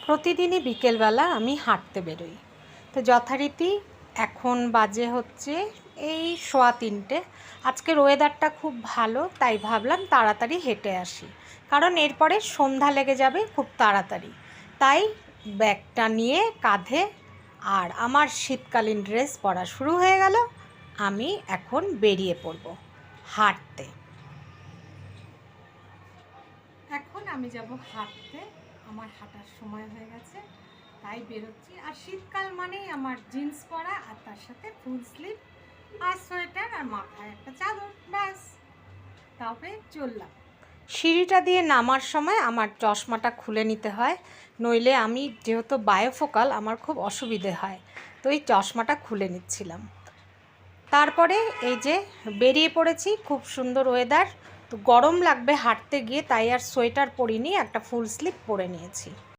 প্রতিদিনই বিকেলবেলা আমি হাঁটতে বেরোই। তো যথারীতি এখন বাজে হচ্ছে এই 3:15। আজকের ওয়েদারটা খুব ভালো, তাই ভাবলাম তাড়াতাড়ি হেঁটে আসি, কারণ এরপরে সন্ধ্যা লেগে যাবে খুব তাড়াতাড়ি। তাই ব্যাগটা নিয়ে কাঁধে আর আমার শীতকালীন ড্রেস পরা শুরু হয়ে গেল। আমি এখন বেরিয়ে পড়ব হাঁটতে। এখন আমি যাব হাঁটতে, আমার হাঁটার সময় হয়ে গেছে, তাই বেরোচ্ছি। আর শীতকাল মানেই আমার জিন্স পরা, আর তার সাথে ফুল স্লিভ আর সোয়েটার, আর মাথায় একটা চাদর, ব্যাস। তবে চললাম। সিঁড়িটা দিয়ে নামার সময় আমার চশমাটা খুলে নিতে হয়, নইলে আমি যেহেতু বায়োফোকাল আমার খুব অসুবিধে হয়, তো এই চশমাটা খুলে নিচ্ছিলাম। তারপরে এই যে বেরিয়ে পড়েছি, খুব সুন্দর ওয়েদার। তো গরম লাগবে হাঁটতে গিয়ে, তাই আর সোয়েটার পরিনি, একটা ফুল স্লিভ পরে নিয়েছি।